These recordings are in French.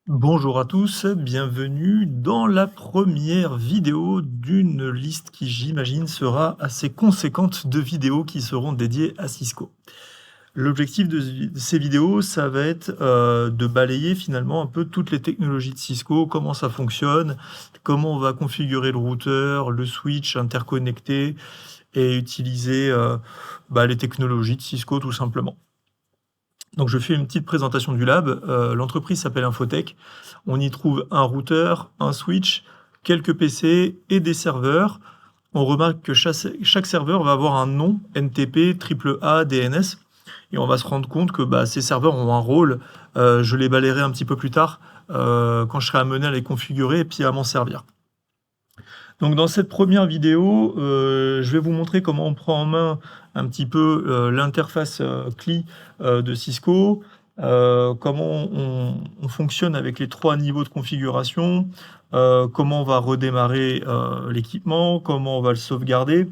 Bonjour à tous, bienvenue dans la première vidéo d'une liste qui, j'imagine, sera assez conséquente de vidéos qui seront dédiées à Cisco. L'objectif de ces vidéos, ça va être de balayer finalement un peu toutes les technologies de Cisco, comment ça fonctionne, comment on va configurer le routeur, le switch interconnecté et utiliser les technologies de Cisco tout simplement. Donc je fais une petite présentation du lab. L'entreprise s'appelle Infotech. On y trouve un routeur, un switch, quelques PC et des serveurs. On remarque que chaque serveur va avoir un nom, NTP, AAA, DNS. Et on va se rendre compte que ces serveurs ont un rôle. Je les balayerai un petit peu plus tard quand je serai amené à les configurer et puis à m'en servir. Donc dans cette première vidéo, je vais vous montrer comment on prend en main un petit peu l'interface CLI de Cisco, comment on fonctionne avec les 3 niveaux de configuration, comment on va redémarrer l'équipement, comment on va le sauvegarder,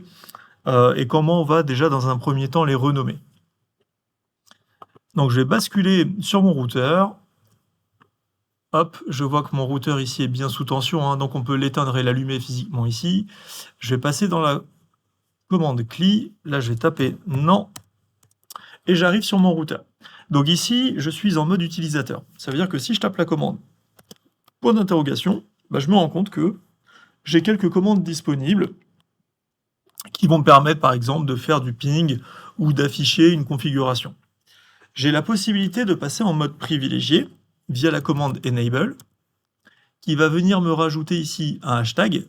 et comment on va déjà dans un premier temps les renommer. Donc je vais basculer sur mon routeur. Hop, je vois que mon routeur ici est bien sous tension, hein, donc on peut l'éteindre et l'allumer physiquement ici. Je vais passer dans la commande CLI, là je vais taper non, et j'arrive sur mon routeur. Donc ici, je suis en mode utilisateur. Ça veut dire que si je tape la commande point d'interrogation, je me rends compte que j'ai quelques commandes disponibles qui vont me permettre par exemple de faire du ping ou d'afficher une configuration. J'ai la possibilité de passer en mode privilégié via la commande enable qui va venir me rajouter ici un hashtag.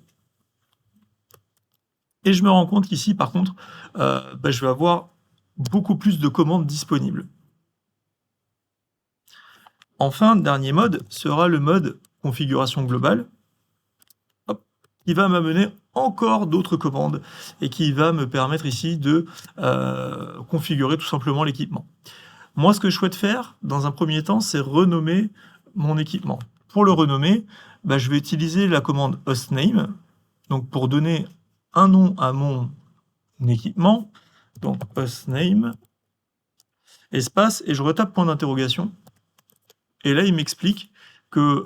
Et je me rends compte qu'ici, par contre, je vais avoir beaucoup plus de commandes disponibles. Enfin, dernier mode sera le mode configuration globale, qui va m'amener encore d'autres commandes et qui va me permettre ici de configurer tout simplement l'équipement. Moi, ce que je souhaite faire, dans un premier temps, c'est renommer mon équipement. Pour le renommer, je vais utiliser la commande hostname, donc pour donner un nom à mon équipement, donc hostname, espace, et je retape point d'interrogation. Et là, il m'explique que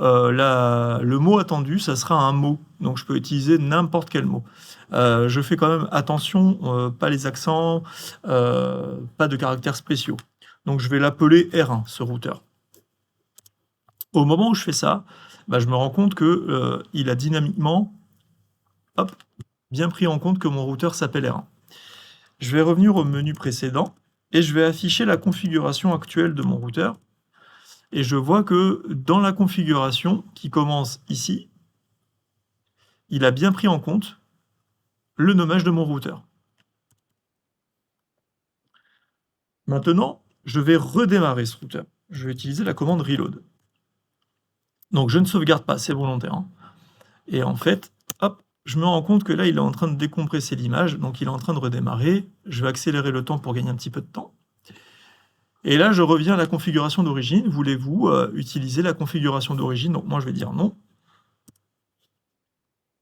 le mot attendu, ça sera un mot. Donc, je peux utiliser n'importe quel mot. Je fais quand même attention, pas les accents, pas de caractères spéciaux. Donc, je vais l'appeler R1, ce routeur. Au moment où je fais ça, je me rends compte que il a dynamiquement bien pris en compte que mon routeur s'appelle R1. Je vais revenir au menu précédent et je vais afficher la configuration actuelle de mon routeur. Et je vois que dans la configuration qui commence ici, il a bien pris en compte le nommage de mon routeur. Maintenant, je vais redémarrer ce routeur. Je vais utiliser la commande reload. Donc je ne sauvegarde pas, c'est volontaire, hein. Et en fait, hop, je me rends compte que là, il est en train de décompresser l'image, donc il est en train de redémarrer. Je vais accélérer le temps pour gagner un petit peu de temps. Et là, je reviens à la configuration d'origine. Voulez-vous utiliser la configuration d'origine? Donc moi, je vais dire non.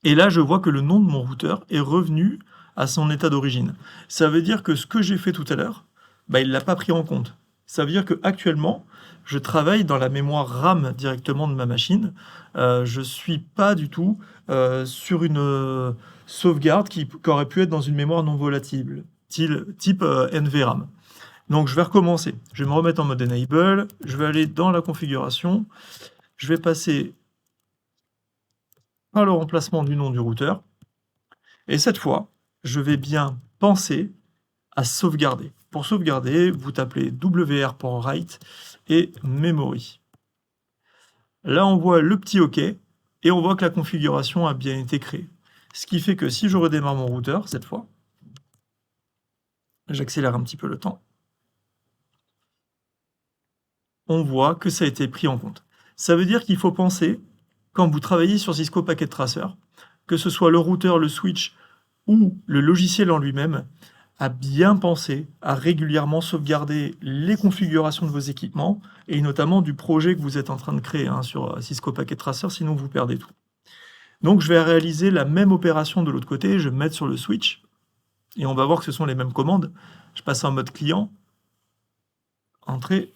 Et là, je vois que le nom de mon routeur est revenu à son état d'origine. Ça veut dire que ce que j'ai fait tout à l'heure, il ne l'a pas pris en compte. Ça veut dire qu'actuellement, je travaille dans la mémoire RAM directement de ma machine. Je ne suis pas du tout sur une sauvegarde qui aurait pu être dans une mémoire non volatile, type NVRAM. Donc je vais recommencer. Je vais me remettre en mode enable. Je vais aller dans la configuration. Je vais passer par le remplacement du nom du routeur. Et cette fois, je vais bien penser à sauvegarder. Pour sauvegarder, vous tapez wr.write et memory. Là, on voit le petit OK et on voit que la configuration a bien été créée. Ce qui fait que si je redémarre mon routeur, cette fois, j'accélère un petit peu le temps, on voit que ça a été pris en compte. Ça veut dire qu'il faut penser, quand vous travaillez sur Cisco Packet Tracer, que ce soit le routeur, le switch ou le logiciel en lui-même, à bien penser, à régulièrement sauvegarder les configurations de vos équipements et notamment du projet que vous êtes en train de créer sur Cisco Packet Tracer, sinon vous perdez tout. Donc je vais réaliser la même opération de l'autre côté, je vais me mettre sur le switch et on va voir que ce sont les mêmes commandes. Je passe en mode client, entrée,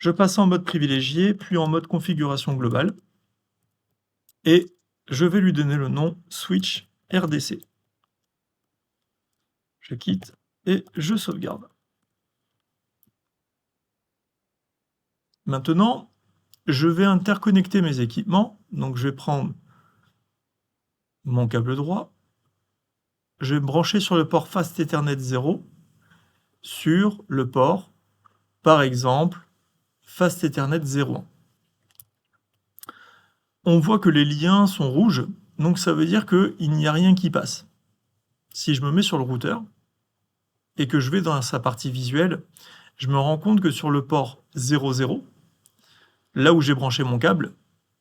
Je passe en mode privilégié, puis en mode configuration globale. Et je vais lui donner le nom switch RDC. Je quitte et je sauvegarde. Maintenant, je vais interconnecter mes équipements. Donc je vais prendre mon câble droit. Je vais me brancher sur le port Fast Ethernet 0 sur le port, par exemple, Fast Ethernet 01. On voit que les liens sont rouges, donc ça veut dire qu'il n'y a rien qui passe. Si je me mets sur le routeur et que je vais dans sa partie visuelle, je me rends compte que sur le port 00, là où j'ai branché mon câble,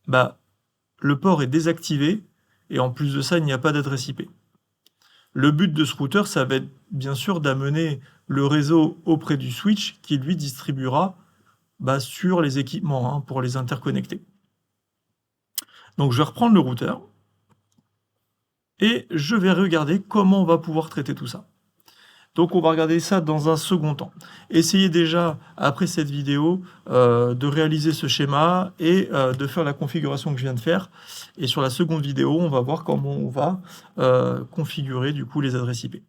le port est désactivé et en plus de ça, il n'y a pas d'adresse IP. Le but de ce routeur, ça va être bien sûr d'amener le réseau auprès du switch qui lui distribuera sur les équipements pour les interconnecter. Donc je vais reprendre le routeur et je vais regarder comment on va pouvoir traiter tout ça. Donc on va regarder ça dans un second temps. Essayez déjà, après cette vidéo, de réaliser ce schéma et de faire la configuration que je viens de faire. Et sur la seconde vidéo, on va voir comment on va configurer du coup les adresses IP.